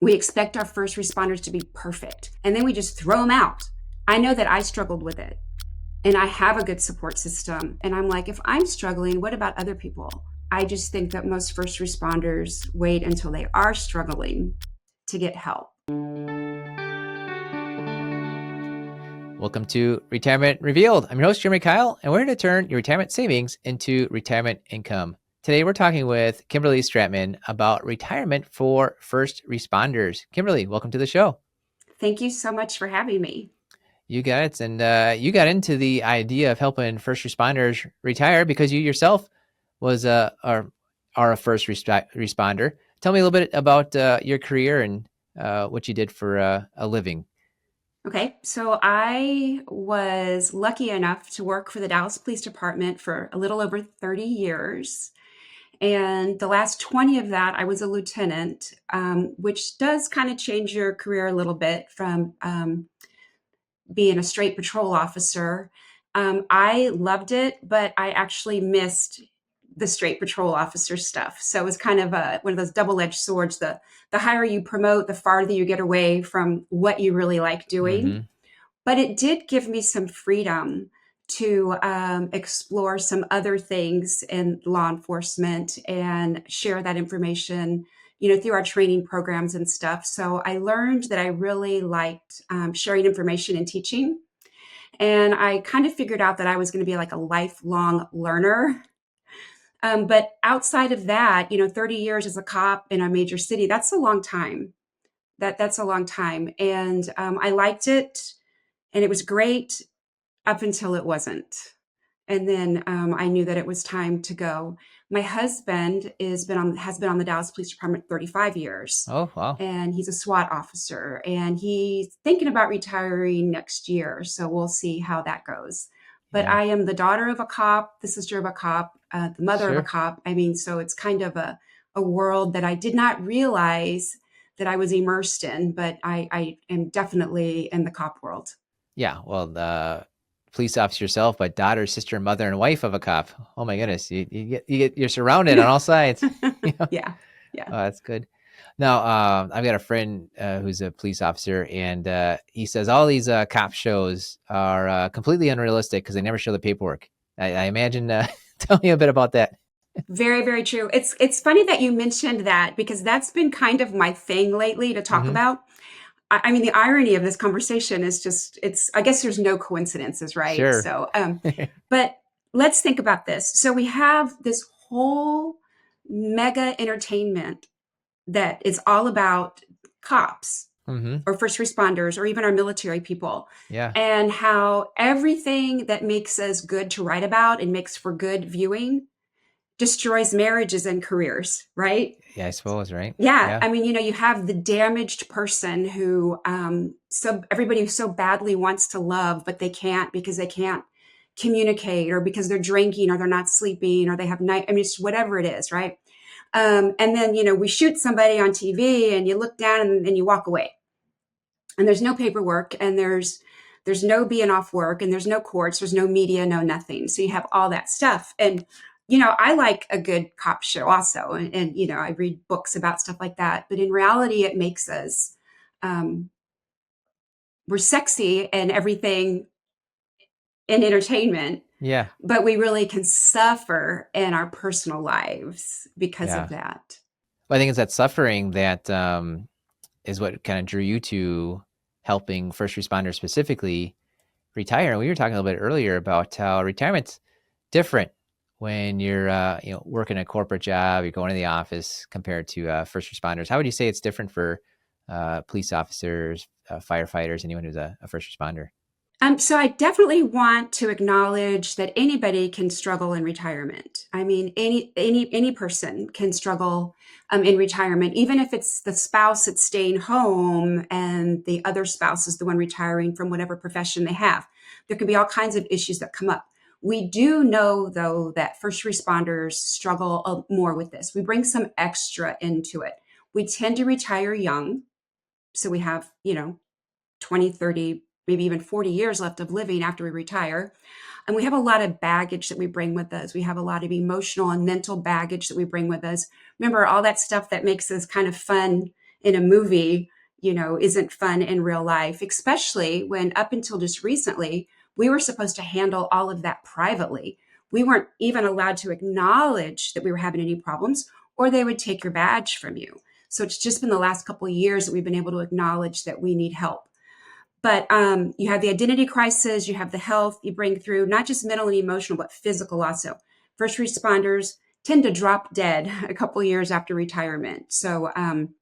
We expect our first responders to be perfect, and then we just throw them out. I know that I struggled with it, and I have a good support system. And I'm like, if I'm struggling, what about other people? I just think that most first responders wait until they are struggling to get help. Welcome to Retirement Revealed. I'm your host, Jeremy Keil, and we're going to turn your retirement savings into retirement income. Today, we're talking with Kimberly Stratman about retirement for first responders. Kimberly, welcome to the show. Thank you so much for having me. You got it. And you got into the idea of helping first responders retire because you yourself was are a first responder. Tell me a little bit about your career and what you did for a living. Okay, so I was lucky enough to work for the Dallas Police Department for a little over 30 years. And the last 20 of that, I was a lieutenant, which does kind of change your career a little bit from being a straight patrol officer. I loved it, but I actually missed the straight patrol officer stuff. So it was kind of one of those double-edged swords. The higher you promote, the farther you get away from what you really like doing. Mm-hmm. But it did give me some freedom to explore some other things in law enforcement and share that information, through our training programs and stuff. So I learned that I really liked sharing information and teaching. And I kind of figured out that I was going to be like a lifelong learner. But outside of that, 30 years as a cop in a major city, that's a long time. That's a long time. And I liked it. And it was great up until it wasn't. And then I knew that it was time to go. My husband has been on the Dallas Police Department 35 years. Oh, wow. And he's a SWAT officer. And he's thinking about retiring next year. So we'll see how that goes. But Yeah. I am the daughter of a cop, the sister of a cop, the mother of Sure. a cop. I mean, so it's kind of a world that I did not realize that I was immersed in, but I am definitely in the cop world. Yeah, well, the police officer yourself, but daughter, sister, mother, and wife of a cop. Oh my goodness, you're surrounded on all sides. Yeah, yeah. Oh, that's good. Now, I've got a friend who's a police officer, and he says all these cop shows are completely unrealistic because they never show the paperwork. I imagine. Tell me a bit about that. Very, very true. It's funny that you mentioned that because that's been kind of my thing lately to talk Mm-hmm. about. I mean, the irony of this conversation is I guess there's no coincidences, right? Sure. So, but let's think about this. So we have this whole mega entertainment that is all about cops Mm-hmm. or first responders or even our military people, Yeah. and how everything that makes us good to write about and makes for good viewing destroys marriages and careers, right? Yeah, I suppose, right? Yeah, Yeah. I mean, you have the damaged person who so everybody so badly wants to love, but they can't because they can't communicate or because they're drinking or they're not sleeping or they have night. I mean, it's whatever it is, right? And then we shoot somebody on TV and you look down and you walk away, and there's no paperwork and there's no being off work and there's no courts, there's no media, no nothing. So you have all that stuff. And I like a good cop show also. And I read books about stuff like that. But in reality, it makes us, we're sexy and everything in entertainment, Yeah. but we really can suffer in our personal lives because Yeah. of that. Well, I think it's that suffering that is what kind of drew you to helping first responders specifically retire. And we were talking a little bit earlier about how retirement's different when you're working a corporate job, you're going to the office compared to first responders. How would you say it's different for police officers, firefighters, anyone who's a first responder? So I definitely want to acknowledge that anybody can struggle in retirement. I mean, any person can struggle in retirement, even if it's the spouse that's staying home and the other spouse is the one retiring from whatever profession they have. There can be all kinds of issues that come up. We do know, though, that first responders struggle more with this. We bring some extra into it. We tend to retire young. So we have, 20, 30, maybe even 40 years left of living after we retire. And we have a lot of baggage that we bring with us. We have a lot of emotional and mental baggage that we bring with us. Remember, all that stuff that makes us kind of fun in a movie, isn't fun in real life, especially when up until just recently, we were supposed to handle all of that privately. We weren't even allowed to acknowledge that we were having any problems, or they would take your badge from you. So it's just been the last couple of years that we've been able to acknowledge that we need help. But you have the identity crisis, you have the health you bring through, not just mental and emotional, but physical also. First responders tend to drop dead a couple of years after retirement. So, and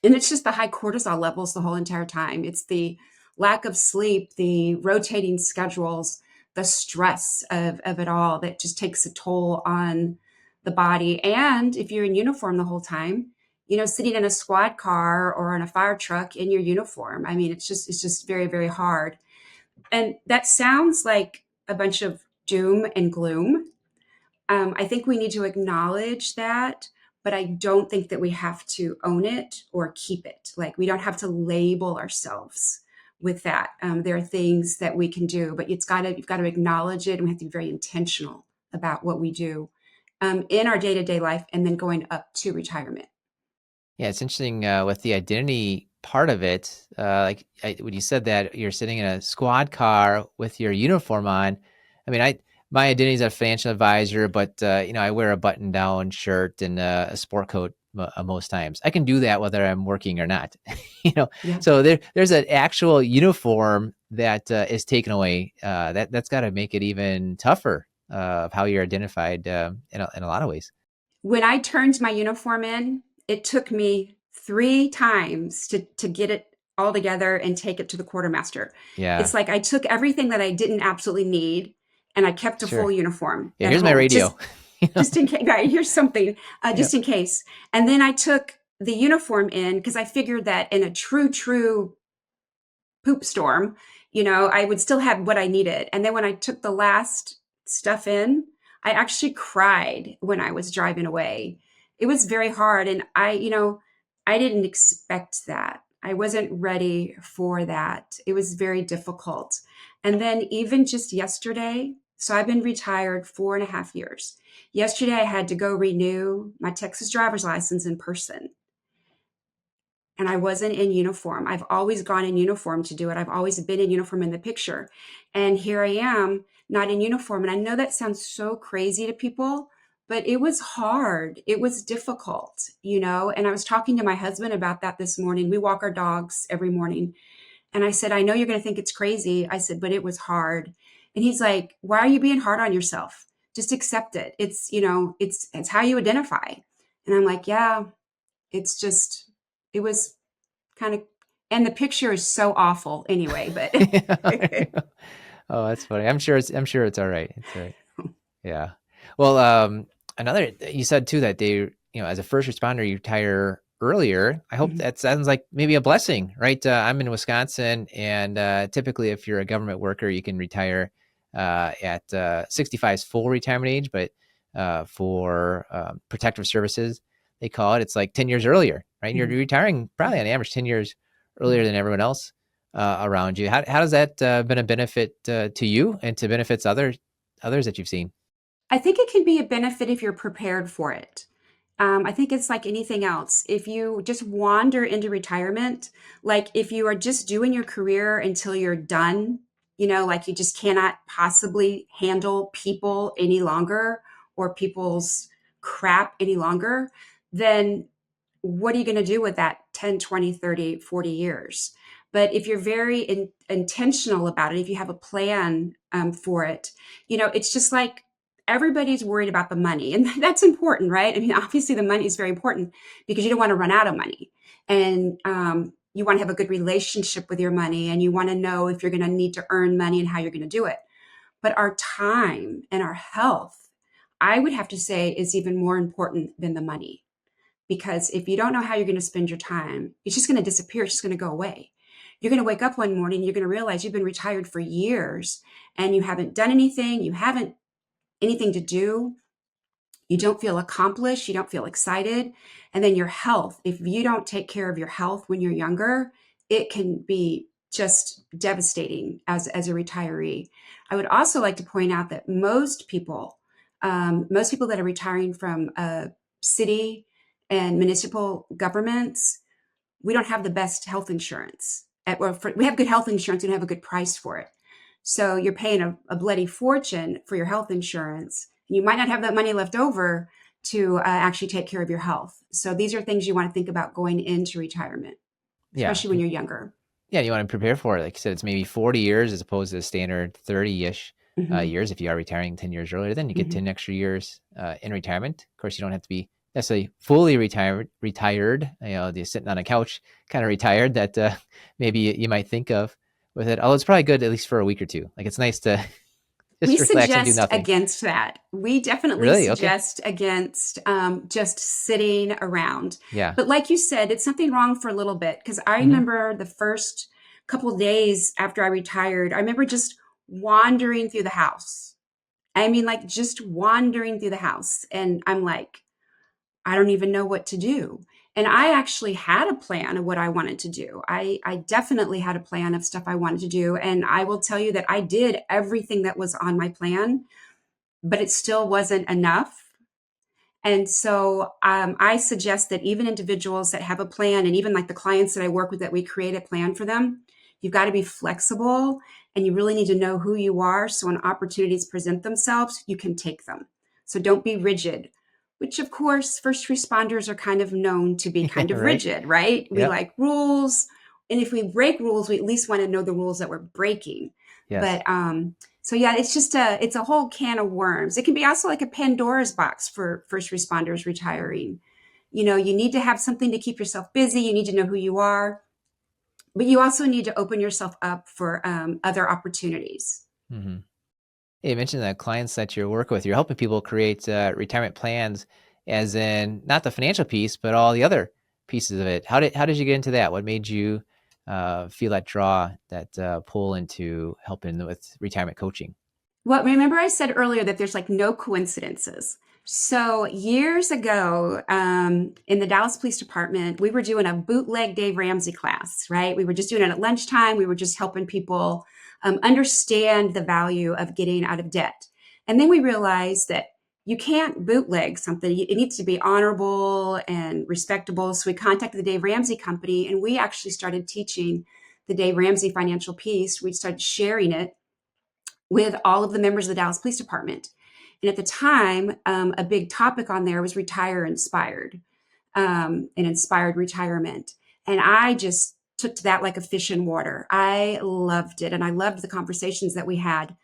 it's just the high cortisol levels the whole entire time. It's the lack of sleep, the rotating schedules, the stress of it all that just takes a toll on the body. And if you're in uniform the whole time, sitting in a squad car or in a fire truck in your uniform, I mean, it's just very, very hard. And that sounds like a bunch of doom and gloom. I think we need to acknowledge that, but I don't think that we have to own it or keep it. Like, we don't have to label ourselves with that. There are things that we can do, but you've got to acknowledge it, and we have to be very intentional about what we do in our day to day life, and then going up to retirement. Yeah, it's interesting with the identity part of it. When you said that you're sitting in a squad car with your uniform on, I mean, my identity is a financial advisor, but I wear a button-down shirt and a sport coat most times. I can do that whether I'm working or not. Yeah. So there's an actual uniform that is taken away. That's got to make it even tougher of how you're identified in a lot of ways. When I turned my uniform in, it took me 3 times to get it all together and take it to the quartermaster. Yeah, It's like I took everything that I didn't absolutely need, and I kept a full sure. uniform Yeah, at here's my home, radio. just in case. Right, here's something, Yeah. just in case. And then I took the uniform in because I figured that in a true poop storm, I would still have what I needed. And then when I took the last stuff in, I actually cried when I was driving away. It was very hard. And I didn't expect that. I wasn't ready for that. It was very difficult. And then even just yesterday, so I've been retired 4.5 years. Yesterday, I had to go renew my Texas driver's license in person, and I wasn't in uniform. I've always gone in uniform to do it. I've always been in uniform in the picture. And here I am, not in uniform. And I know that sounds so crazy to people, but it was hard. It was difficult, And I was talking to my husband about that this morning. We walk our dogs every morning. And I said, I know you're going to think it's crazy. I said, but it was hard. And he's like, why are you being hard on yourself? Just accept it. It's how you identify. And I'm like, yeah, it's just, it was kind of, and the picture is so awful anyway, but Oh, that's funny. I'm sure it's all right. It's all right. Yeah. Well, another you said too that as a first responder, you retire earlier. I hope that sounds like maybe a blessing, right? I'm in Wisconsin, and typically, if you're a government worker, you can retire at 65 is full retirement age, but for protective services, they call it. It's like 10 years earlier, right? You're retiring probably on average 10 years earlier than everyone else around you. How has that been a benefit to you and to benefits others that you've seen? I think it can be a benefit if you're prepared for it. I think it's like anything else. If you just wander into retirement, like if you are just doing your career until you're done, like you just cannot possibly handle people any longer or people's crap any longer, then what are you going to do with that 10, 20, 30, 40 years? But if you're very intentional about it, if you have a plan for it, it's just like everybody's worried about the money. And that's important, right? I mean, obviously, the money is very important because you don't want to run out of money. And you want to have a good relationship with your money, and you want to know if you're going to need to earn money and how you're going to do it. But our time and our health, I would have to say, is even more important than the money. Because if you don't know how you're going to spend your time, it's just going to disappear. It's just going to go away. You're going to wake up one morning, you're going to realize you've been retired for years and you haven't done anything. You haven't anything to do. You don't feel accomplished. You don't feel excited. And then your health, if you don't take care of your health when you're younger, it can be just devastating as a retiree. I would also like to point out that most people that are retiring from city and municipal governments we don't have the best health insurance. We have good health insurance, we don't have a good price for it. So you're paying a bloody fortune for your health insurance. You might not have that money left over to actually take care of your health. So these are things you want to think about going into retirement, Yeah. especially when you're younger. Yeah, you want to prepare for it. Like you said, it's maybe 40 years as opposed to the standard 30-ish Hmm. years. If you are retiring 10 years earlier, then you get Hmm. 10 extra years in retirement. Of course, you don't have to be necessarily fully retired, just sitting on a couch, kind of retired that maybe you might think of with it. Although it's probably good at least for a week or two. Like it's nice to We just relax and do suggest nothing. against that. We definitely Really? Okay. suggest against just sitting around. Yeah. But like you said, it's something wrong for a little bit because I Hmm. remember the first couple of days after I retired, I remember just wandering through the house. I mean, like just wandering through the house. And I'm like, I don't even know what to do. And I actually had a plan of what I wanted to do. I definitely had a plan of stuff I wanted to do. And I will tell you that I did everything that was on my plan, but it still wasn't enough. And so I suggest that even individuals that have a plan, and even like the clients that I work with, that we create a plan for them, you've got to be flexible and you really need to know who you are. So when opportunities present themselves, you can take them. So don't be rigid, which of course, first responders are kind of known to be Yeah. kind of Right. rigid, right? We Yep. like rules. And if we break rules, we at least want to know the rules that we're breaking. Yes. But so yeah, it's a whole can of worms. It can be also like a Pandora's box for first responders retiring. You need to have something to keep yourself busy. You need to know who you are, but you also need to open yourself up for other opportunities. Hmm. You mentioned the clients that you're working with. You're helping people create retirement plans, as in not the financial piece, but all the other pieces of it. How did you get into that? What made you feel that draw, that pull into helping with retirement coaching? Well, remember I said earlier that there's like no coincidences. So years ago, in the Dallas Police Department, we were doing a bootleg Dave Ramsey class, right? We were just doing it at lunchtime. We were just helping people understand the value of getting out of debt. And then we realized that you can't bootleg something. It needs to be honorable and respectable. So we contacted the Dave Ramsey Company and we actually started teaching the Dave Ramsey financial piece. We started sharing it with all of the members of the Dallas Police Department. And at the time, a big topic on there was retire inspired, and inspired retirement. And I just took to that like a fish in water. I loved it. And I loved the conversations that we had.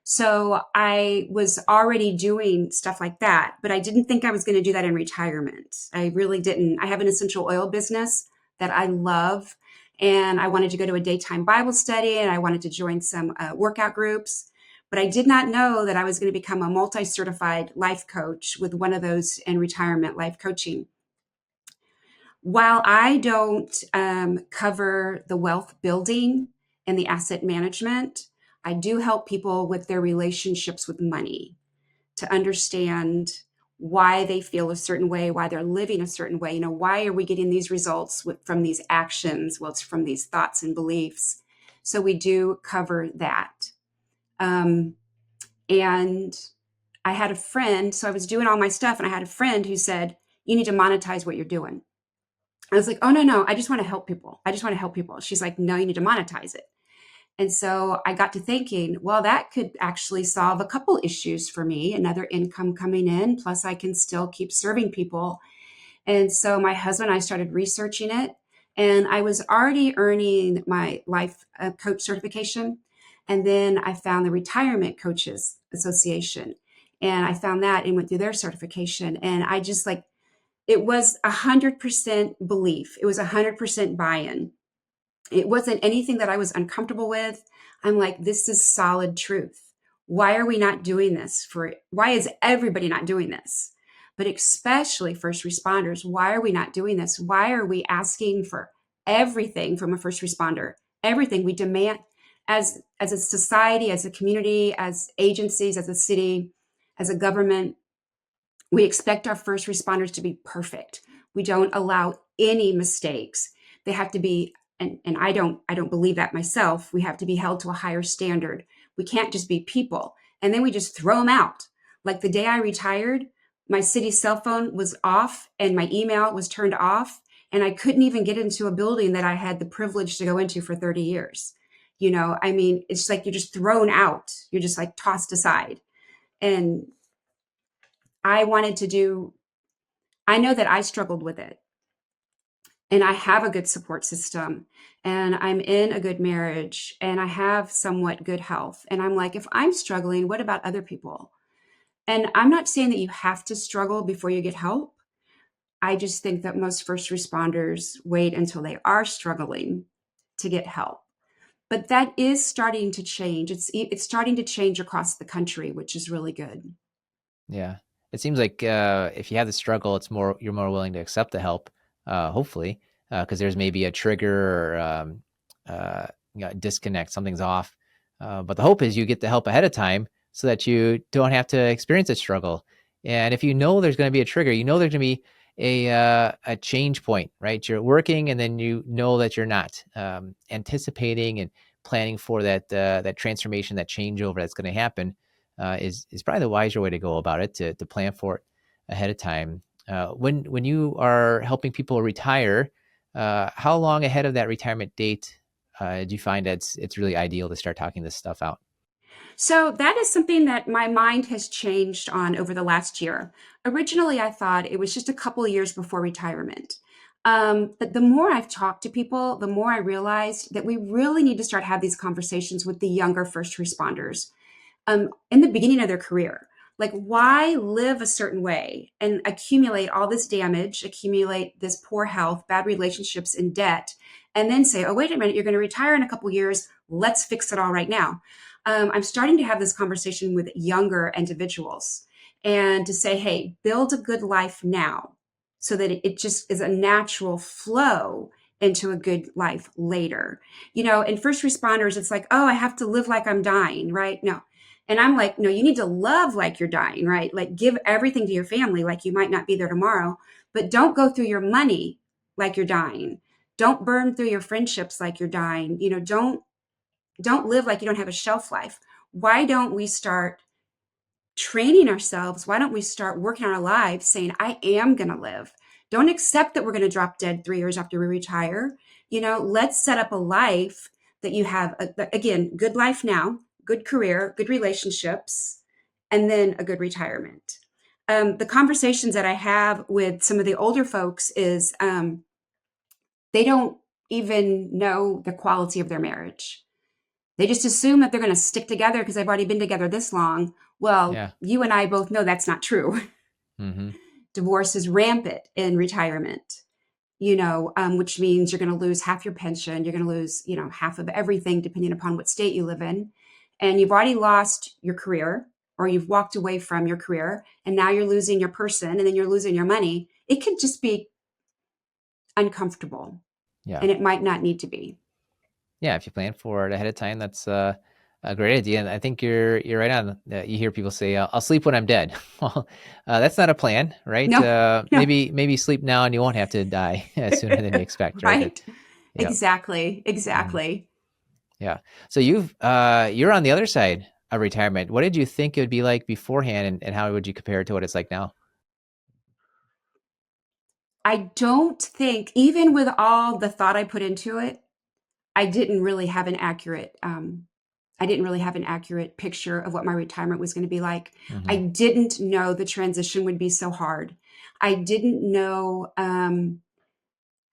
So I was already doing stuff like that, but I didn't think I was going to do that in retirement. I really didn't. I have an essential oil business that I love, and I wanted to go to a daytime Bible study and I wanted to join some workout groups. But I did not know that I was going to become a multi certified life coach with one of those in retirement life coaching. While I don't cover the wealth building and the asset management, I do help people with their relationships with money to understand why they feel a certain way, why they're living a certain way. Why are we getting these results from these actions? Well, it's from these thoughts and beliefs. So we do cover that. Um, and I had a friend, so I was doing all my stuff, and I had a friend who said, "You need to monetize what you're doing." I was like, "Oh, no, no, I just want to help people. I just want to help people." She's like, "No, you need to monetize it." And so I got to thinking, well, that could actually solve a couple issues for me, another income coming in, plus I can still keep serving people. And so my husband and I started researching it, and I was already earning my life coach certification. And then I found the Retirement Coaches Association, and I found that and went through their certification. And I just like, it was 100% belief. It was 100% buy-in. It wasn't anything that I was uncomfortable with. I'm like, this is solid truth. Why are we not doing this? Why is everybody not doing this? But especially first responders, why are we not doing this? Why are we asking for everything from a first responder? Everything we demand as a society, as a community, as agencies, as a city, as a government, we expect our first responders to be perfect. We don't allow any mistakes. They have to be, and I don't believe that myself. We have to be held to a higher standard. We can't just be people. And then we just throw them out. Like the day I retired, my city cell phone was off and my email was turned off. and I couldn't even get into a building that I had the privilege to go into for 30 years. I mean, it's like you're just thrown out, you're just like tossed aside. And I wanted to do, I know that I struggled with it, and I have a good support system, and I'm in a good marriage, and I have somewhat good health. And I'm like, if I'm struggling, what about other people? And I'm not saying that you have to struggle before you get help. I just think that most first responders wait until they are struggling to get help. But that is starting to change. It's starting to change across the country, which is really good. Yeah. It seems like if you have the struggle, you're more willing to accept the help, hopefully, because there's maybe a trigger or disconnect, something's off. But the hope is you get the help ahead of time so that you don't have to experience a struggle. And if you know there's going to be a trigger, there's going to be a change point, right? You're working, and then you know that you're not anticipating and planning for that transformation, that changeover that's going to happen. Is probably the wiser way to go about it, to plan for it ahead of time. When you are helping people retire, how long ahead of that retirement date do you find it's really ideal to start talking this stuff out? So that is something that my mind has changed on over the last year. Originally, I thought it was just a couple of years before retirement. But the more I've talked to people, the more I realized that we really need to start have these conversations with the younger first responders in the beginning of their career. Like, why live a certain way and accumulate all this damage, accumulate this poor health, bad relationships, and debt, and then say, oh, wait a minute, you're going to retire in a couple years. Let's fix it all right now. I'm starting to have this conversation with younger individuals and to say, hey, build a good life now so that it just is a natural flow into a good life later. In first responders, it's like, oh, I have to live like I'm dying, right? No. And I'm like, no, you need to love like you're dying, right? Like, give everything to your family like you might not be there tomorrow, but don't go through your money like you're dying. Don't burn through your friendships like you're dying. Don't live like you don't have a shelf life. Why don't we start training ourselves? Why don't we start working on our lives saying, I am going to live? Don't accept that we're going to drop dead 3 years after we retire. Let's set up a life that you have, again, good life now, good career, good relationships, and then a good retirement. The conversations that I have with some of the older folks is they don't even know the quality of their marriage. They just assume that they're going to stick together because they've already been together this long. Well, Yeah. you and I both know that's not true. Mm-hmm. Divorce is rampant in retirement, which means you're going to lose half your pension. You're going to lose, half of everything, depending upon what state you live in. And you've already lost your career, or you've walked away from your career, and now you're losing your person, and then you're losing your money. It could just be uncomfortable, Yeah. and it might not need to be. Yeah. If you plan for it ahead of time, that's a great idea. And I think you're right on. You hear people say, "I'll sleep when I'm dead." Well, that's not a plan, right? No, no. Maybe sleep now, and you won't have to die sooner than you expect, right? Right? Yeah. Exactly. Mhm. Exactly. Yeah. So you're on the other side of retirement. What did you think it would be like beforehand, and how would you compare it to what it's like now? I don't think, even with all the thought I put into it, I didn't really have an accurate I didn't really have an accurate picture of what my retirement was going to be like. I Hmm. didn't know the transition would be so hard. I didn't know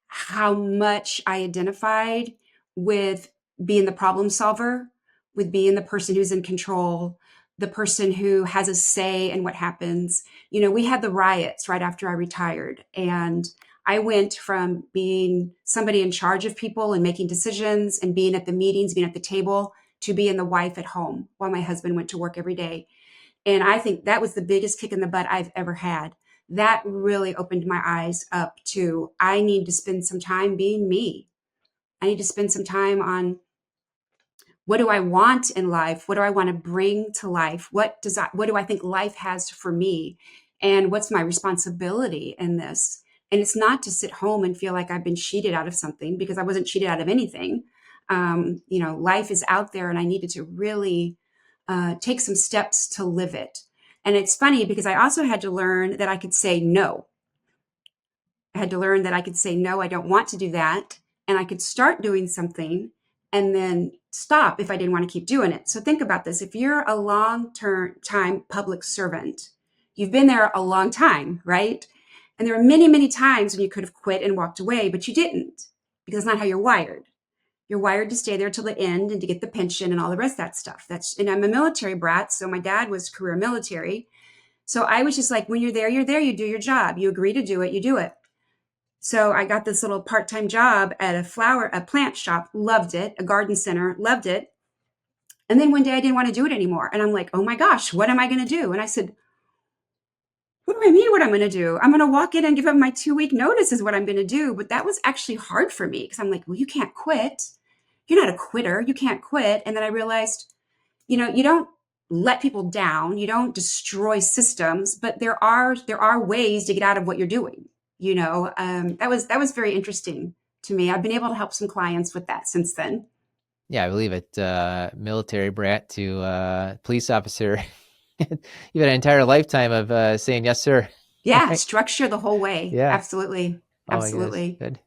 how much I identified with being the problem solver, with being the person who's in control, the person who has a say in what happens. We had the riots right after I retired, and I went from being somebody in charge of people and making decisions and being at the meetings, being at the table, to being the wife at home while my husband went to work every day. And I think that was the biggest kick in the butt I've ever had. That really opened my eyes up to, I need to spend some time being me. I need to spend some time on, what do I want in life? What do I want to bring to life? What do I think life has for me? And what's my responsibility in this? And it's not to sit home and feel like I've been cheated out of something, because I wasn't cheated out of anything. Life is out there, and I needed to really take some steps to live it. And it's funny because I also had to learn that I could say no. I had to learn that I could say, no, I don't want to do that. And I could start doing something and then stop if I didn't want to keep doing it. So think about this. If you're a long-term time public servant, you've been there a long time, right? And there are many, many times when you could have quit and walked away, but you didn't, because that's not how you're wired. You're wired to stay there till the end and to get the pension and all the rest of that stuff. And I'm a military brat. So my dad was career military. So I was just like, when you're there, you do your job. You agree to do it, you do it. So I got this little part-time job at a plant shop, loved it, a garden center, loved it. And then one day I didn't want to do it anymore. And I'm like, oh my gosh, what am I going to do? And I said, what do I mean what I'm going to do? I'm going to walk in and give up my 2-week notice is what I'm going to do. But that was actually hard for me because I'm like, well, you can't quit. You're not a quitter. You can't quit. And then I realized, you don't let people down. You don't destroy systems, but there are ways to get out of what you're doing. That was very interesting to me. I've been able to help some clients with that since then. Yeah, I believe it. Military brat to police officer. You've had an entire lifetime of saying yes, sir. Yeah, Right? structure the whole way. Yeah. Absolutely. Oh my goodness. Absolutely. Good.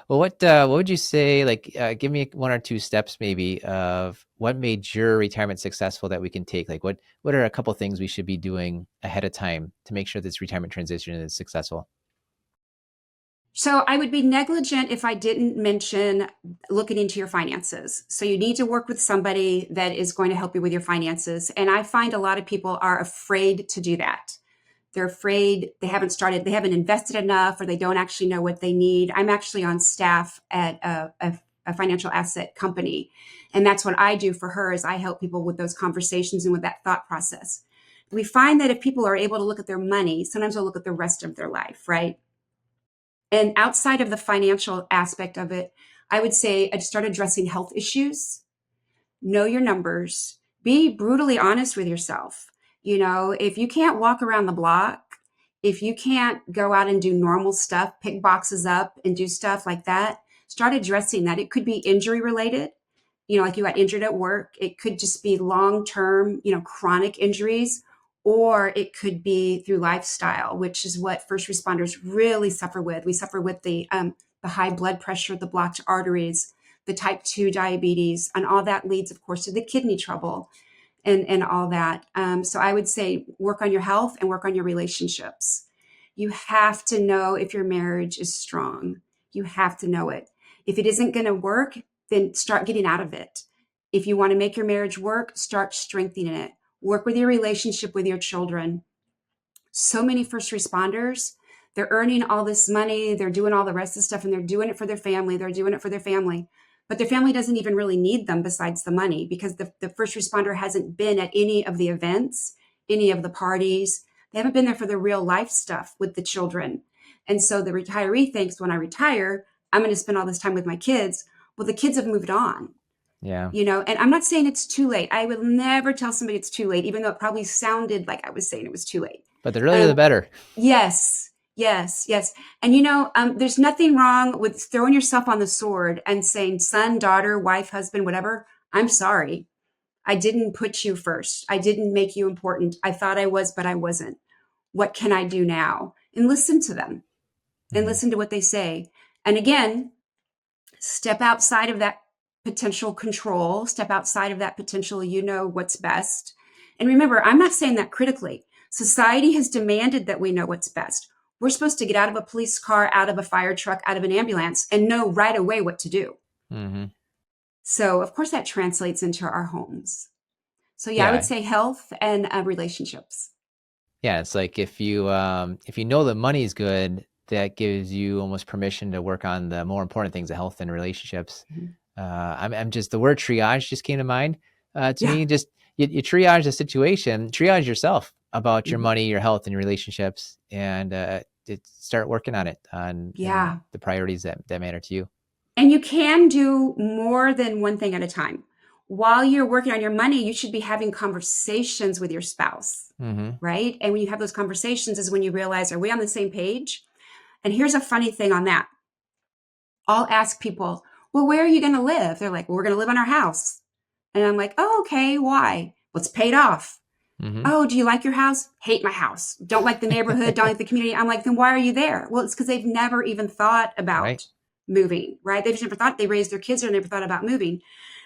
Well, what would you say? Like, give me one or two steps, maybe, of what made your retirement successful that we can take. Like, what are a couple things we should be doing ahead of time to make sure this retirement transition is successful? So I would be negligent if I didn't mention looking into your finances. So you need to work with somebody that is going to help you with your finances. And I find a lot of people are afraid to do that. They're afraid they haven't invested enough, or they don't actually know what they need. I'm actually on staff at a financial asset company. And that's what I do for her is I help people with those conversations and with that thought process. We find that if people are able to look at their money, sometimes they'll look at the rest of their life, right? And outside of the financial aspect of it, I would say I'd start addressing health issues, know your numbers, be brutally honest with yourself. If you can't walk around the block, if you can't go out and do normal stuff, pick boxes up and do stuff like that, start addressing that. It could be injury related, like you got injured at work. It could just be long term, chronic injuries, or it could be through lifestyle, which is what first responders really suffer with. We suffer with the high blood pressure, the blocked arteries, the type 2 diabetes, and all that leads, of course, to the kidney trouble and all that. So I would say work on your health and work on your relationships. You have to know if your marriage is strong. You have to know it. If it isn't going to work, then start getting out of it. If you want to make your marriage work, start strengthening it. Work with your relationship with your children. So many first responders, they're earning all this money, they're doing all the rest of the stuff, and they're doing it for their family. They're doing it for their family. But their family doesn't even really need them besides the money, because the first responder hasn't been at any of the events, any of the parties. They haven't been there for the real life stuff with the children. And so the retiree thinks, when I retire, I'm going to spend all this time with my kids. Well, the kids have moved on. Yeah. And I'm not saying it's too late. I will never tell somebody it's too late, even though it probably sounded like I was saying it was too late. But the earlier the better. Yes, yes, yes. And there's nothing wrong with throwing yourself on the sword and saying, son, daughter, wife, husband, whatever, I'm sorry. I didn't put you first. I didn't make you important. I thought I was, but I wasn't. What can I do now? And listen to them and Mhm. listen to what they say. And again, step outside of that potential control, step outside of that potential, what's best. And remember, I'm not saying that critically. Society has demanded that we know what's best. We're supposed to get out of a police car, out of a fire truck, out of an ambulance, and know right away what to do. Mhm. So, of course, that translates into our homes. So, yeah, I would Yeah. say health and relationships. Yeah, it's like if you know the money's good, that gives you almost permission to work on the more important things, the health and relationships. Mhm. I'm just the word triage just came to mind to Yeah. me. Just you triage the situation, triage yourself about your Mhm. money, your health, and your relationships, and start working on it on Yeah. the priorities that matter to you. And you can do more than one thing at a time. While you're working on your money, you should be having conversations with your spouse, Mm-hmm. right? And when you have those conversations is when you realize, are we on the same page? And here's a funny thing on that. I'll ask people, well, where are you going to live? They're like, well, we're going to live in our house. And I'm like, oh, okay. Why? Well, it's paid off. Mm-hmm. Oh, do you like your house? Hate my house. Don't like the neighborhood, don't like the community. I'm like, then why are you there? Well, it's because they've never even thought Right. about moving, right? They've just never thought, they raised their kids or never thought about moving.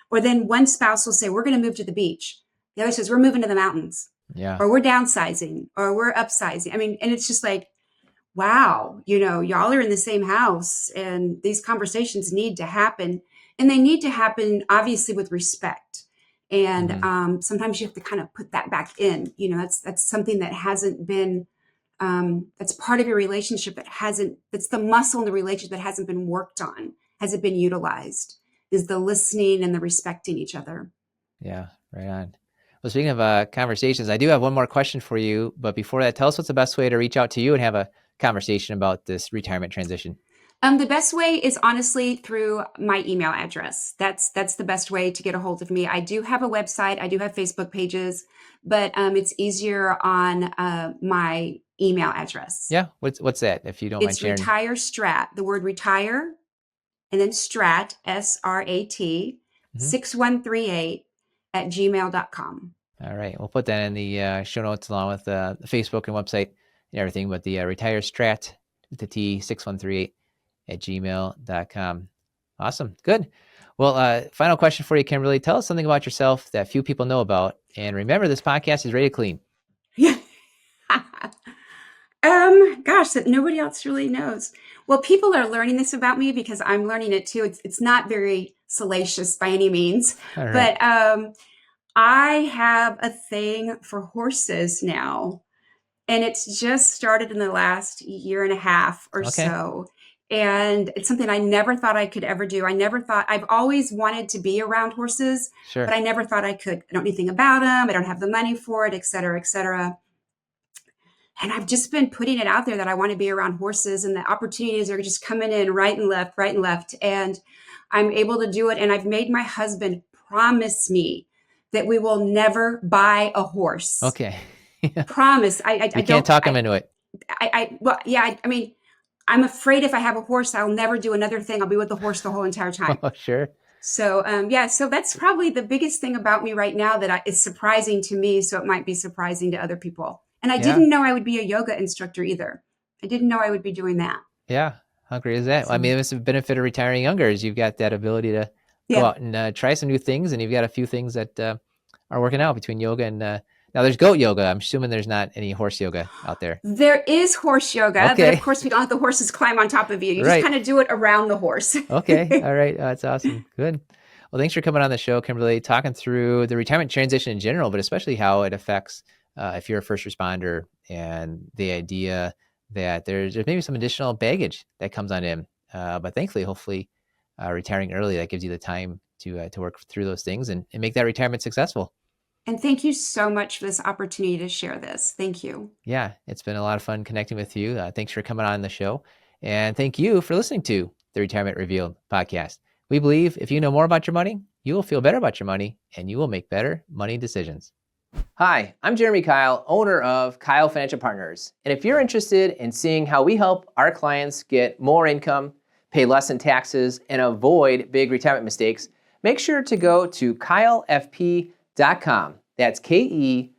Or then one spouse will say, we're going to move to the beach. The other says, we're moving to the mountains, Yeah. or we're downsizing, or we're upsizing. I mean, and it's just like, wow, y'all are in the same house and these conversations need to happen. And they need to happen, obviously, with respect. And Mm-hmm. sometimes you have to kind of put that back in. That's something that hasn't been, that's part of your relationship that's the muscle in the relationship that hasn't been worked on, hasn't been utilized, is the listening and the respecting each other. Yeah. Right on. Well, speaking of conversations, I do have one more question for you. But before that, tell us what's the best way to reach out to you and have a conversation about this retirement transition. The best way is honestly through my email address. That's the best way to get a hold of me. I do have a website. I do have Facebook pages, but it's easier on my email address. Yeah. What's that, if you don't mind It's sharing? retire strat, the word retire, and then strat, SRAT, Mm-hmm. 6138 at gmail.com. All right. We'll put that in the show notes along with the Facebook and website and everything. But the retire strat with the T6138 at gmail.com. Awesome. Good. Well, final question for you, Kimberly. Tell us something about yourself that few people know about. And remember, this podcast is rated clean. Yeah. Gosh, that nobody else really knows. Well, people are learning this about me because I'm learning it too. It's not very salacious by any means, All right. but I have a thing for horses now, and it's just started in the last year and a half or Okay. so. And it's something I never thought I could ever do. I've always wanted to be around horses, but Sure. I never thought I could. I don't know anything about them. I don't have the money for it, et cetera, et cetera. And I've just been putting it out there that I want to be around horses, and the opportunities are just coming in right and left, right and left. And I'm able to do it. And I've made my husband promise me that we will never buy a horse. Okay. Promise. You can't talk them into it. Well, yeah, I mean, I'm afraid if I have a horse, I'll never do another thing. I'll be with the horse the whole entire time. Oh, sure. So, yeah, so that's probably the biggest thing about me right now that is surprising to me. So it might be surprising to other people. And I Yeah. didn't know I would be a yoga instructor either. I didn't know I would be doing that. Yeah. How great is that? I So, mean, it's a benefit of retiring younger is you've got that ability to go yeah. out and try some new things. And you've got a few things that are working out between yoga and now there's goat yoga. I'm assuming there's not any horse yoga out there. There is horse yoga, but of Okay. course, we don't let the horses climb on top of you. You just Right. kind of do it around the horse. Okay. All right. That's awesome. Good. Well, thanks for coming on the show, Kimberly, talking through the retirement transition in general, but especially how it affects if you're a first responder and the idea that there's maybe some additional baggage that comes on in. But thankfully, hopefully, retiring early, that gives you the time to work through those things and make that retirement successful. And thank you so much for this opportunity to share this. Thank you. Yeah, it's been a lot of fun connecting with you. Thanks for coming on the show. And thank you for listening to the Retirement Revealed podcast. We believe if you know more about your money, you will feel better about your money and you will make better money decisions. Hi, I'm Jeremy Keil, owner of Keil Financial Partners. And if you're interested in seeing how we help our clients get more income, pay less in taxes, and avoid big retirement mistakes, make sure to go to keilfp.com. That's KEILFP.com.